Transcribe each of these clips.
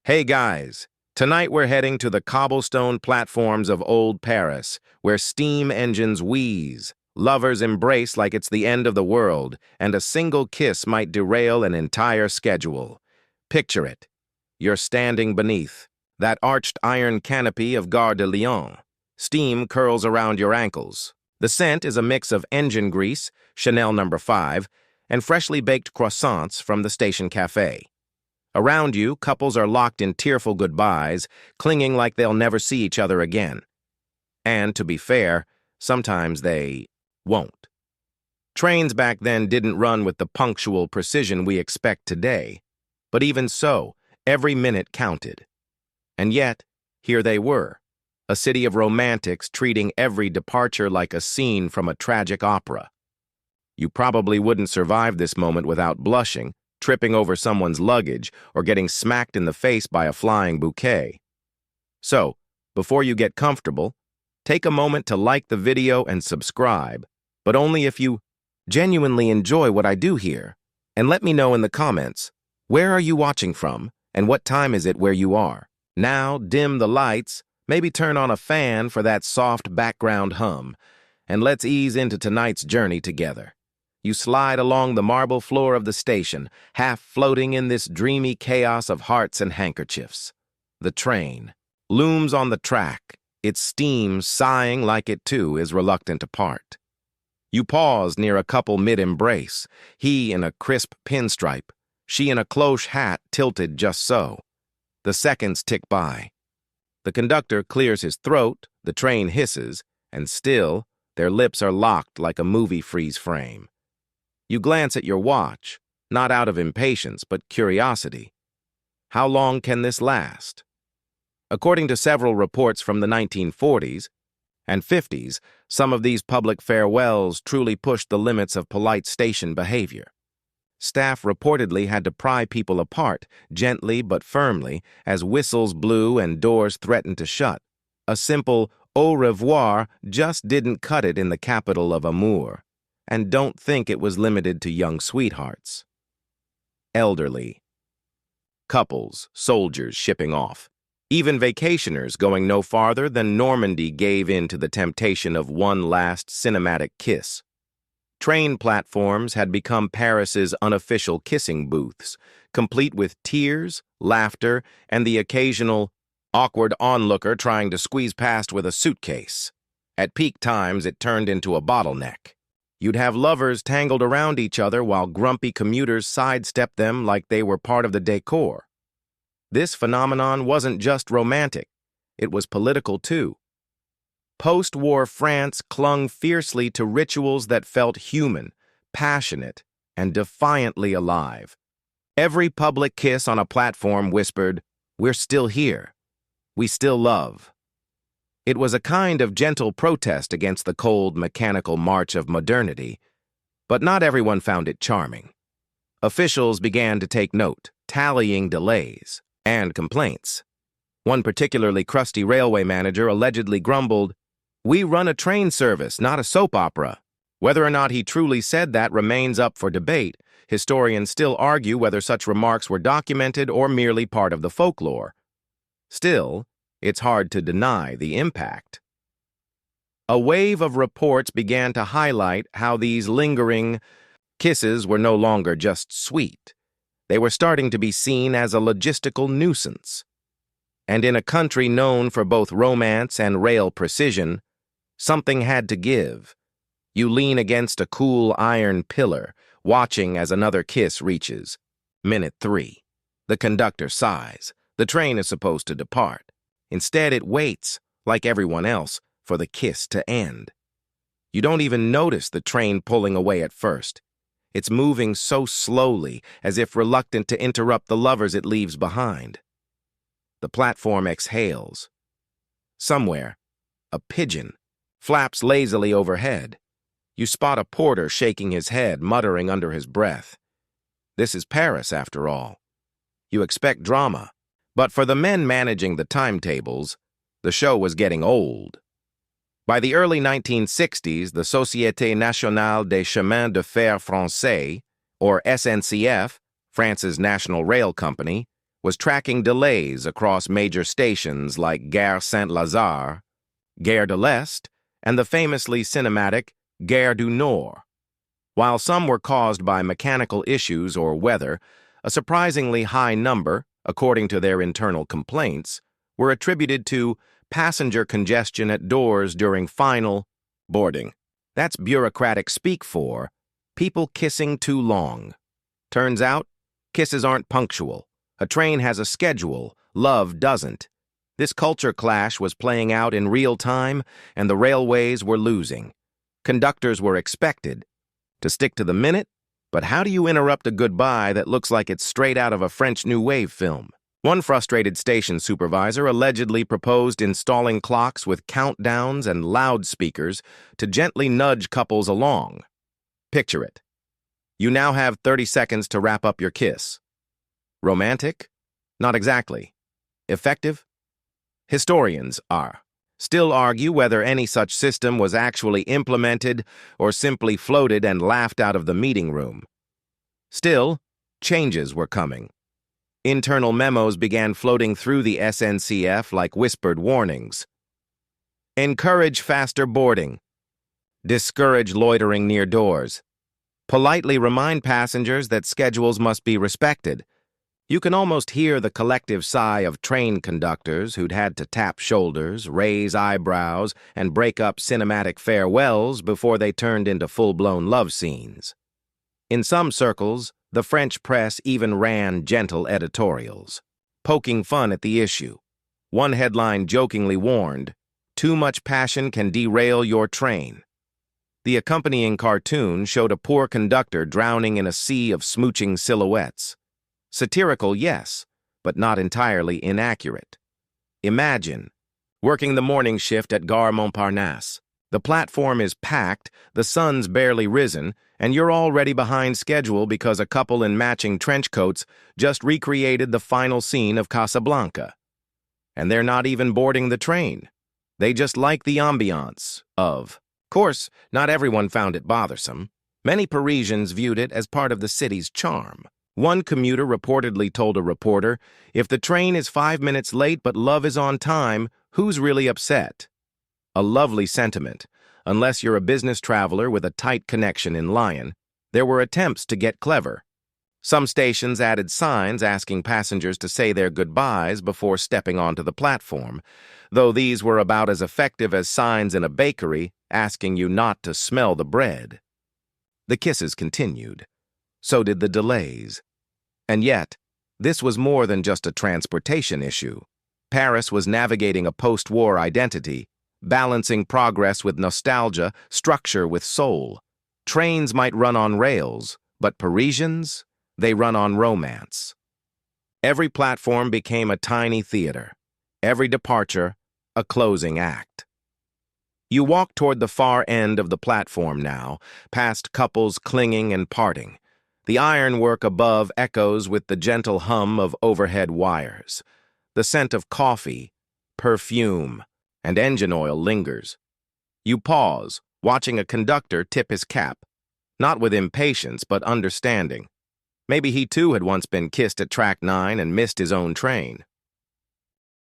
Hey guys, tonight we're heading to the cobblestone platforms of old Paris, where steam engines wheeze, lovers embrace like it's the end of the world, and a single kiss might derail an entire schedule. Picture it. You're standing beneath that arched iron canopy of Gare de Lyon. Steam curls around your ankles. The scent is a mix of engine grease, Chanel No. 5, and freshly baked croissants from the station cafe. Around you, couples are locked in tearful goodbyes, clinging like they'll never see each other again. And, to be fair, sometimes they won't. Trains back then didn't run with the punctual precision we expect today. But even so, every minute counted. And yet, here they were, a city of romantics treating every departure like a scene from a tragic opera. You probably wouldn't survive this moment without blushing, tripping over someone's luggage, or getting smacked in the face by a flying bouquet. So, before you get comfortable, take a moment to like the video and subscribe, but only if you genuinely enjoy what I do here. And let me know in the comments, where are you watching from, and what time is it where you are? Now, dim the lights, maybe turn on a fan for that soft background hum, and let's ease into tonight's journey together. You slide along the marble floor of the station, half floating in this dreamy chaos of hearts and handkerchiefs. The train looms on the track, its steam sighing like it too is reluctant to part. You pause near a couple mid-embrace, he in a crisp pinstripe, she in a cloche hat tilted just so. The seconds tick by. The conductor clears his throat, the train hisses, and still, their lips are locked like a movie freeze frame. You glance at your watch, not out of impatience, but curiosity. How long can this last? According to several reports from the 1940s and 50s, some of these public farewells truly pushed the limits of polite station behavior. Staff reportedly had to pry people apart, gently but firmly, as whistles blew and doors threatened to shut. A simple au revoir just didn't cut it in the capital of amour. And don't think it was limited to young sweethearts. Elderly. Couples, soldiers shipping off. Even vacationers going no farther than Normandy gave in to the temptation of one last cinematic kiss. Train platforms had become Paris's unofficial kissing booths, complete with tears, laughter, and the occasional awkward onlooker trying to squeeze past with a suitcase. At peak times, it turned into a bottleneck. You'd have lovers tangled around each other while grumpy commuters sidestepped them like they were part of the decor. This phenomenon wasn't just romantic, it was political too. Post-war France clung fiercely to rituals that felt human, passionate, and defiantly alive. Every public kiss on a platform whispered, "We're still here. We still love." It was a kind of gentle protest against the cold, mechanical march of modernity, but not everyone found it charming. Officials began to take note, tallying delays and complaints. One particularly crusty railway manager allegedly grumbled, "We run a train service, not a soap opera." Whether or not he truly said that remains up for debate. Historians still argue whether such remarks were documented or merely part of the folklore. Still, it's hard to deny the impact. A wave of reports began to highlight how these lingering kisses were no longer just sweet. They were starting to be seen as a logistical nuisance. And in a country known for both romance and rail precision, something had to give. You lean against a cool iron pillar, watching as another kiss reaches. Minute 3. The conductor sighs. The train is supposed to depart. Instead, it waits, like everyone else, for the kiss to end. You don't even notice the train pulling away at first. It's moving so slowly, as if reluctant to interrupt the lovers it leaves behind. The platform exhales. Somewhere, a pigeon flaps lazily overhead. You spot a porter shaking his head, muttering under his breath. This is Paris, after all. You expect drama. But for the men managing the timetables, the show was getting old. By the early 1960s, the Société Nationale des Chemins de Fer Français, or SNCF, France's national rail company, was tracking delays across major stations like Gare Saint-Lazare, Gare de l'Est, and the famously cinematic Gare du Nord. While some were caused by mechanical issues or weather, a surprisingly high number, according to their internal complaints, were attributed to passenger congestion at doors during final boarding. That's bureaucratic speak for people kissing too long. Turns out, kisses aren't punctual. A train has a schedule, love doesn't. This culture clash was playing out in real time, and the railways were losing. Conductors were expected to stick to the minute, but how do you interrupt a goodbye that looks like it's straight out of a French New Wave film? One frustrated station supervisor allegedly proposed installing clocks with countdowns and loudspeakers to gently nudge couples along. Picture it. You now have 30 seconds to wrap up your kiss. Romantic? Not exactly. Effective? Historians still argue whether any such system was actually implemented or simply floated and laughed out of the meeting room. Still, changes were coming. Internal memos began floating through the SNCF like whispered warnings. Encourage faster boarding. Discourage loitering near doors. Politely remind passengers that schedules must be respected. You can almost hear the collective sigh of train conductors who'd had to tap shoulders, raise eyebrows, and break up cinematic farewells before they turned into full-blown love scenes. In some circles, the French press even ran gentle editorials, poking fun at the issue. One headline jokingly warned, "Too much passion can derail your train." The accompanying cartoon showed a poor conductor drowning in a sea of smooching silhouettes. Satirical, yes, but not entirely inaccurate. Imagine working the morning shift at Gare Montparnasse. The platform is packed, the sun's barely risen, and you're already behind schedule because a couple in matching trench coats just recreated the final scene of Casablanca. And they're not even boarding the train. They just like the ambiance of. Of course, not everyone found it bothersome. Many Parisians viewed it as part of the city's charm. One commuter reportedly told a reporter, "If the train is 5 minutes late but love is on time, who's really upset?" A lovely sentiment, unless you're a business traveler with a tight connection in Lyon. There were attempts to get clever. Some stations added signs asking passengers to say their goodbyes before stepping onto the platform, though these were about as effective as signs in a bakery asking you not to smell the bread. The kisses continued. So did the delays. And yet, this was more than just a transportation issue. Paris was navigating a post-war identity, balancing progress with nostalgia, structure with soul. Trains might run on rails, but Parisians, they run on romance. Every platform became a tiny theater. Every departure, a closing act. You walk toward the far end of the platform now, past couples clinging and parting. The ironwork above echoes with the gentle hum of overhead wires. The scent of coffee, perfume, and engine oil lingers. You pause, watching a conductor tip his cap, not with impatience but understanding. Maybe he too had once been kissed at Track 9 and missed his own train.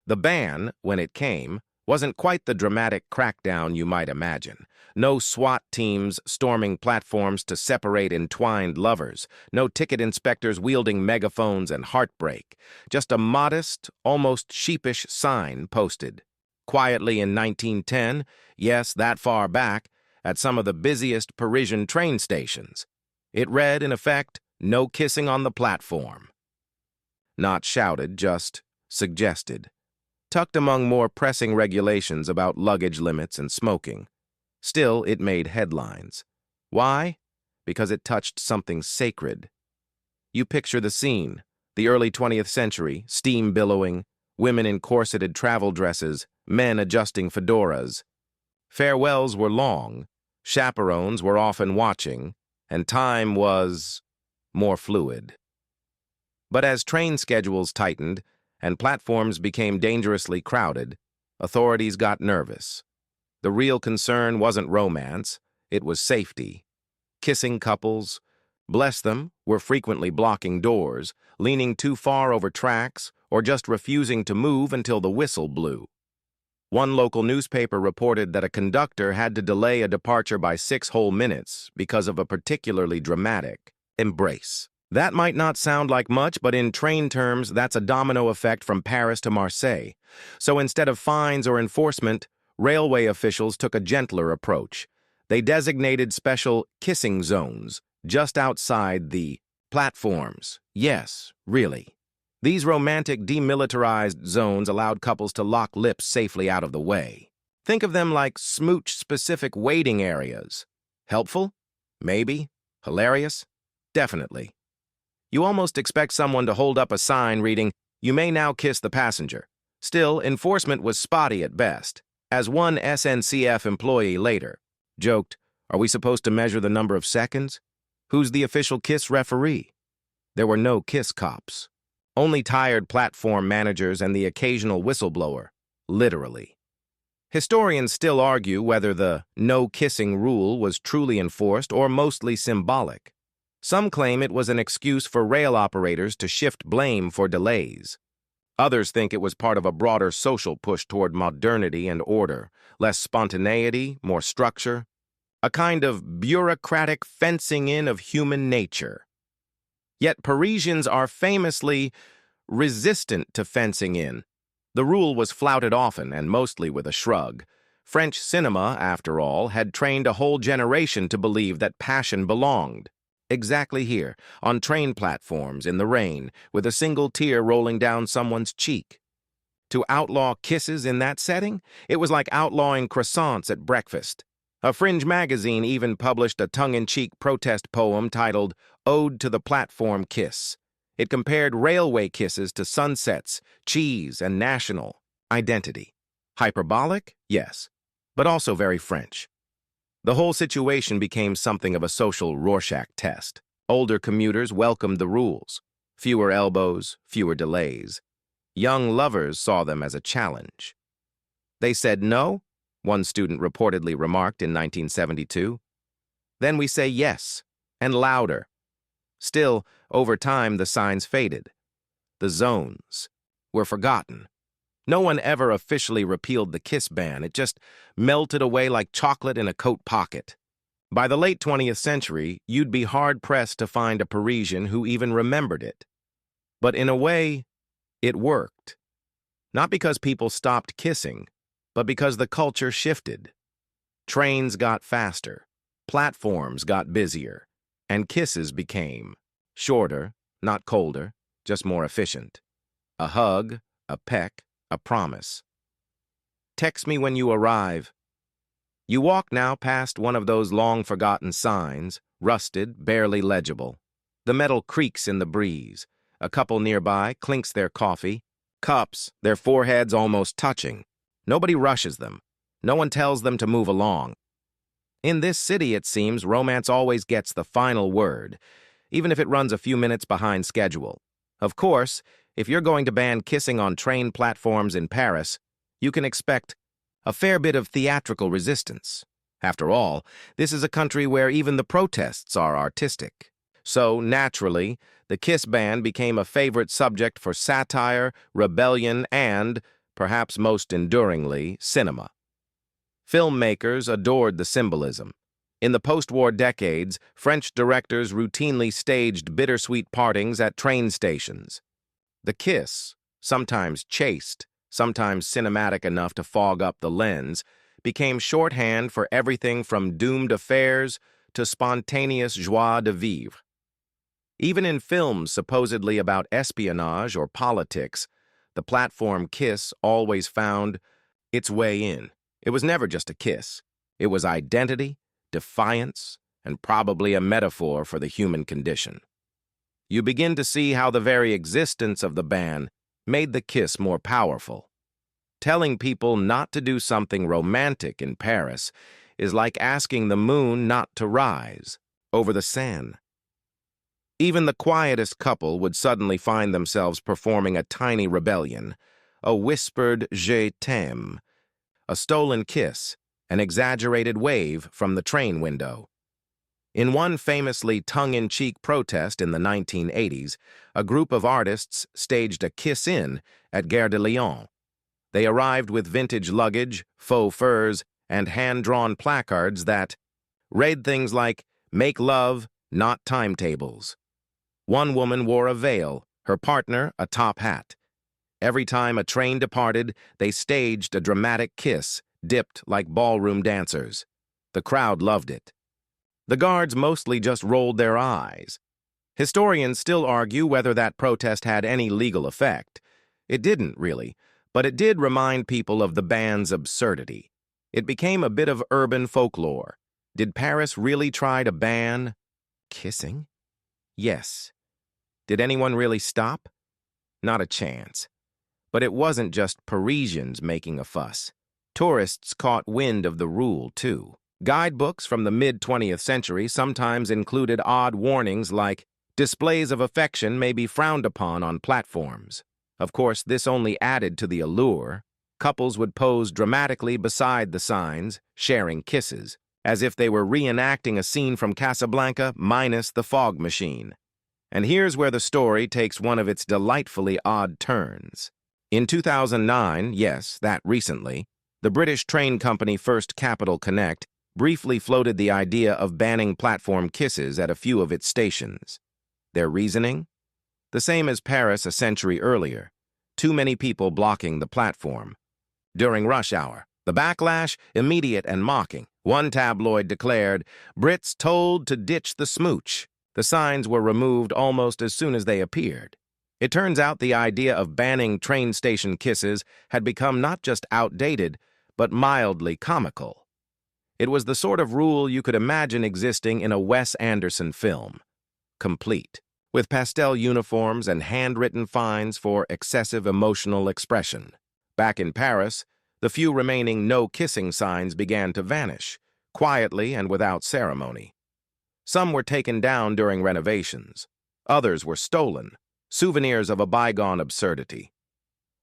The ban, when it came, wasn't quite the dramatic crackdown you might imagine. No SWAT teams storming platforms to separate entwined lovers. No ticket inspectors wielding megaphones and heartbreak. Just a modest, almost sheepish sign posted. Quietly in 1910, yes, that far back, at some of the busiest Parisian train stations. It read, in effect, "No kissing on the platform." Not shouted, just suggested. Tucked among more pressing regulations about luggage limits and smoking. Still, it made headlines. Why? Because it touched something sacred. You picture the scene, the early 20th century, steam billowing, women in corseted travel dresses, men adjusting fedoras. Farewells were long, chaperones were often watching, and time was more fluid. But as train schedules tightened and platforms became dangerously crowded, authorities got nervous. The real concern wasn't romance, it was safety. Kissing couples, Bless them, were frequently blocking doors, leaning too far over tracks, or just refusing to move until the whistle blew. One local newspaper reported that a conductor had to delay a departure by 6 whole minutes because of a particularly dramatic embrace. That might not sound like much, but in train terms, that's a domino effect from Paris to Marseille. So instead of fines or enforcement, railway officials took a gentler approach. They designated special kissing zones just outside the platforms. Yes, really. These romantic demilitarized zones allowed couples to lock lips safely out of the way. Think of them like smooch-specific waiting areas. Helpful? Maybe. Hilarious? Definitely. You almost expect someone to hold up a sign reading, "You may now kiss the passenger." Still, enforcement was spotty at best. As one SNCF employee later joked, "Are we supposed to measure the number of seconds? Who's the official kiss referee?" There were no kiss cops. Only tired platform managers and the occasional whistleblower, literally. Historians still argue whether the no-kissing rule was truly enforced or mostly symbolic. Some claim it was an excuse for rail operators to shift blame for delays. Others think it was part of a broader social push toward modernity and order, less spontaneity, more structure, a kind of bureaucratic fencing in of human nature. Yet Parisians are famously resistant to fencing in. The rule was flouted often and mostly with a shrug. French cinema, after all, had trained a whole generation to believe that passion belonged. Exactly here, on train platforms, in the rain, with a single tear rolling down someone's cheek. To outlaw kisses in that setting, it was like outlawing croissants at breakfast. A fringe magazine even published a tongue-in-cheek protest poem titled "Ode to the Platform Kiss." It compared railway kisses to sunsets, cheese, and national identity. Hyperbolic? Yes, but also very French. The whole situation became something of a social Rorschach test. Older commuters welcomed the rules. Fewer elbows, fewer delays. Young lovers saw them as a challenge. They said no, one student reportedly remarked in 1972. Then we say yes, and louder. Still, over time, the signs faded. The zones were forgotten. No one ever officially repealed the kiss ban. It just melted away like chocolate in a coat pocket. By the late 20th century, you'd be hard-pressed to find a Parisian who even remembered it. But in a way, it worked. Not because people stopped kissing, but because the culture shifted. Trains got faster, platforms got busier, and kisses became shorter, not colder, just more efficient. A hug, a peck, a promise. Text me when you arrive. You walk now past one of those long-forgotten signs, rusted, barely legible. The metal creaks in the breeze. A couple nearby clinks their coffee, cups, their foreheads almost touching. Nobody rushes them. No one tells them to move along. In this city, it seems, romance always gets the final word, even if it runs a few minutes behind schedule. Of course, if you're going to ban kissing on train platforms in Paris, you can expect a fair bit of theatrical resistance. After all, this is a country where even the protests are artistic. So, naturally, the kiss ban became a favorite subject for satire, rebellion, and, perhaps most enduringly, cinema. Filmmakers adored the symbolism. In the post-war decades, French directors routinely staged bittersweet partings at train stations. The kiss, sometimes chaste, sometimes cinematic enough to fog up the lens, became shorthand for everything from doomed affairs to spontaneous joie de vivre. Even in films supposedly about espionage or politics, the platform kiss always found its way in. It was never just a kiss. It was identity, defiance, and probably a metaphor for the human condition. You begin to see how the very existence of the ban made the kiss more powerful. Telling people not to do something romantic in Paris is like asking the moon not to rise over the Seine. Even the quietest couple would suddenly find themselves performing a tiny rebellion, a whispered "je t'aime," a stolen kiss, an exaggerated wave from the train window. In one famously tongue-in-cheek protest in the 1980s, a group of artists staged a kiss-in at Gare de Lyon. They arrived with vintage luggage, faux furs, and hand-drawn placards that read things like, "Make love, not timetables." One woman wore a veil, her partner a top hat. Every time a train departed, they staged a dramatic kiss, dipped like ballroom dancers. The crowd loved it. The guards mostly just rolled their eyes. Historians still argue whether that protest had any legal effect. It didn't, really, but it did remind people of the ban's absurdity. It became a bit of urban folklore. Did Paris really try to ban kissing? Yes. Did anyone really stop? Not a chance. But it wasn't just Parisians making a fuss. Tourists caught wind of the rule, too. Guidebooks from the mid-20th century sometimes included odd warnings like, displays of affection may be frowned upon on platforms. Of course, this only added to the allure. Couples would pose dramatically beside the signs, sharing kisses, as if they were reenacting a scene from Casablanca minus the fog machine. And here's where the story takes one of its delightfully odd turns. In 2009, yes, that recently, the British train company First Capital Connect briefly floated the idea of banning platform kisses at a few of its stations. Their reasoning? The same as Paris a century earlier. Too many people blocking the platform. During rush hour, the backlash, immediate and mocking. One tabloid declared, "Brits told to ditch the smooch." The signs were removed almost as soon as they appeared. It turns out the idea of banning train station kisses had become not just outdated, but mildly comical. It was the sort of rule you could imagine existing in a Wes Anderson film. Complete, with pastel uniforms and handwritten fines for excessive emotional expression. Back in Paris, the few remaining no-kissing signs began to vanish, quietly and without ceremony. Some were taken down during renovations. Others were stolen, souvenirs of a bygone absurdity.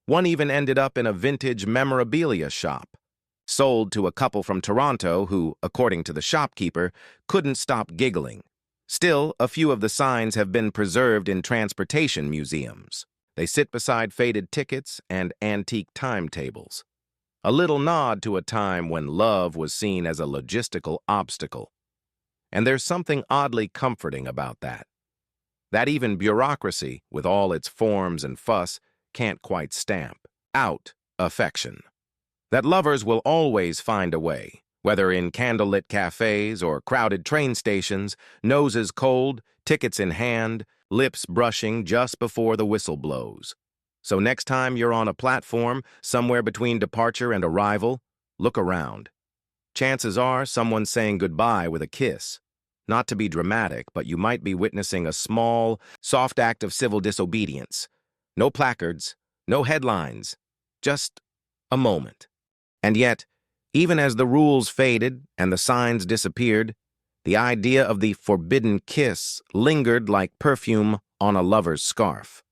One even ended up in a vintage memorabilia shop, sold to a couple from Toronto who, according to the shopkeeper, couldn't stop giggling. Still, a few of the signs have been preserved in transportation museums. They sit beside faded tickets and antique timetables. A little nod to a time when love was seen as a logistical obstacle. And there's something oddly comforting about that. That even bureaucracy, with all its forms and fuss, can't quite stamp out affection. That lovers will always find a way, whether in candlelit cafes or crowded train stations, noses cold, tickets in hand, lips brushing just before the whistle blows. So next time you're on a platform, somewhere between departure and arrival, look around. Chances are someone's saying goodbye with a kiss. Not to be dramatic, but you might be witnessing a small, soft act of civil disobedience. No placards, no headlines, just a moment. And yet, even as the rules faded and the signs disappeared, the idea of the forbidden kiss lingered like perfume on a lover's scarf.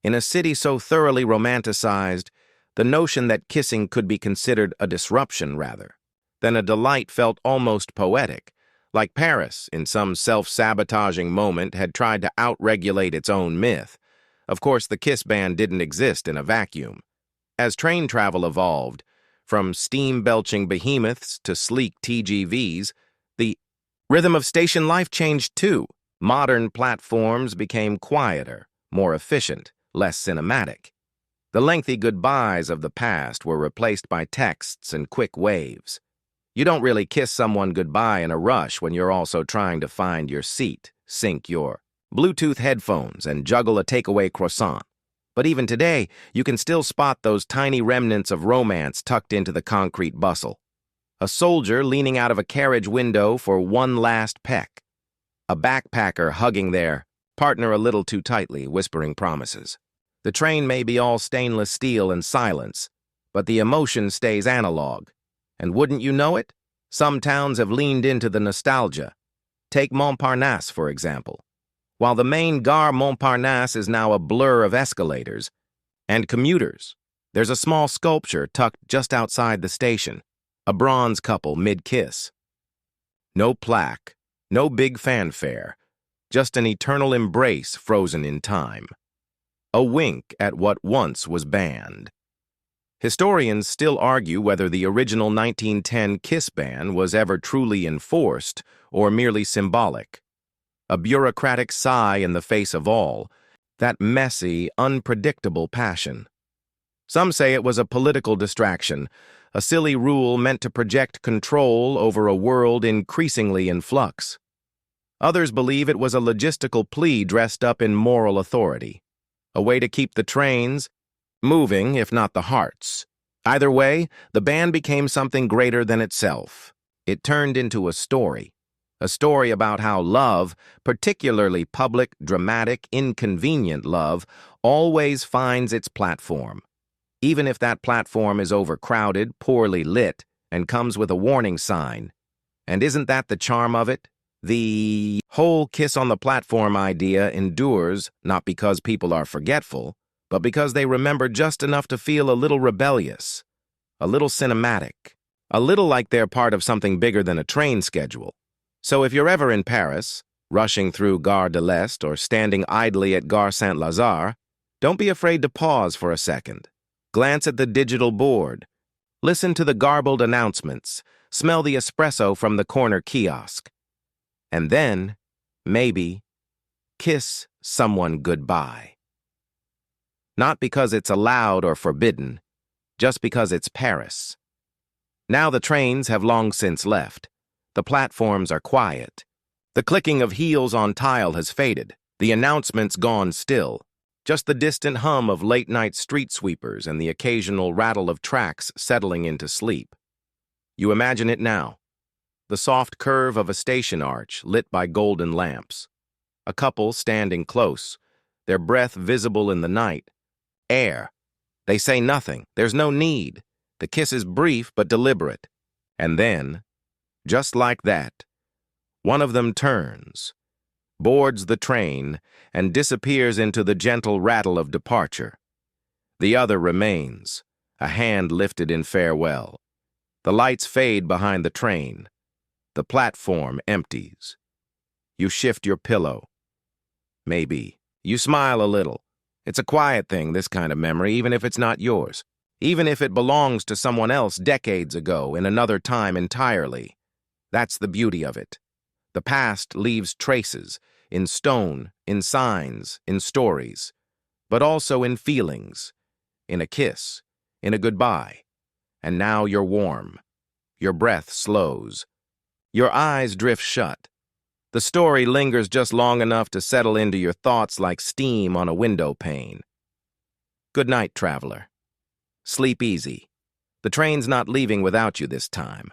In a city so thoroughly romanticized, the notion that kissing could be considered a disruption rather than a delight felt almost poetic, like Paris, in some self-sabotaging moment, had tried to out-regulate its own myth. Of course, the kiss ban didn't exist in a vacuum. As train travel evolved, from steam-belching behemoths to sleek TGVs, the rhythm of station life changed too. Modern platforms became quieter, more efficient, less cinematic. The lengthy goodbyes of the past were replaced by texts and quick waves. You don't really kiss someone goodbye in a rush when you're also trying to find your seat, sync your Bluetooth headphones, and juggle a takeaway croissant. But even today, you can still spot those tiny remnants of romance tucked into the concrete bustle. A soldier leaning out of a carriage window for one last peck. A backpacker hugging their partner a little too tightly, whispering promises. The train may be all stainless steel and silence, but the emotion stays analog. And wouldn't you know it? Some towns have leaned into the nostalgia. Take Montparnasse, for example. While the main Gare Montparnasse is now a blur of escalators and commuters, there's a small sculpture tucked just outside the station, a bronze couple mid-kiss. No plaque, No big fanfare, just an eternal embrace frozen in time. A wink at what once was banned. Historians still argue whether the original 1910 kiss ban was ever truly enforced or merely symbolic. A bureaucratic sigh in the face of all, that messy, unpredictable passion. Some say it was a political distraction, a silly rule meant to project control over a world increasingly in flux. Others believe it was a logistical plea dressed up in moral authority, a way to keep the trains moving, if not the hearts. Either way, the ban became something greater than itself. It turned into a story about how love, particularly public, dramatic, inconvenient love, always finds its platform, even if that platform is overcrowded, poorly lit, and comes with a warning sign. And isn't that the charm of it? The whole kiss on the platform idea endures not because people are forgetful, but because they remember just enough to feel a little rebellious, a little cinematic, a little like they're part of something bigger than a train schedule. So if you're ever in Paris, rushing through Gare de l'Est or standing idly at Gare Saint-Lazare, don't be afraid to pause for a second. Glance at the digital board. Listen to the garbled announcements. Smell the espresso from the corner kiosk. And then, maybe, kiss someone goodbye. Not because it's allowed or forbidden, just because it's Paris. Now the trains have long since left. The platforms are quiet. The clicking of heels on tile has faded. The announcements gone still. Just the distant hum of late-night street sweepers and the occasional rattle of tracks settling into sleep. You imagine it now. The soft curve of a station arch lit by golden lamps. A couple standing close, their breath visible in the night. Air. They say nothing. There's no need. The kiss is brief but deliberate. And then, just like that, one of them turns, boards the train, and disappears into the gentle rattle of departure. The other remains, a hand lifted in farewell. The lights fade behind the train. The platform empties. You shift your pillow. Maybe. You smile a little. It's a quiet thing, this kind of memory, even if it's not yours. Even if it belongs to someone else decades ago, in another time entirely. That's the beauty of it. The past leaves traces, in stone, in signs, in stories, but also in feelings, in a kiss, in a goodbye. And now you're warm. Your breath slows. Your eyes drift shut. The story lingers just long enough to settle into your thoughts like steam on a window pane. Good night, traveler. Sleep easy. The train's not leaving without you this time.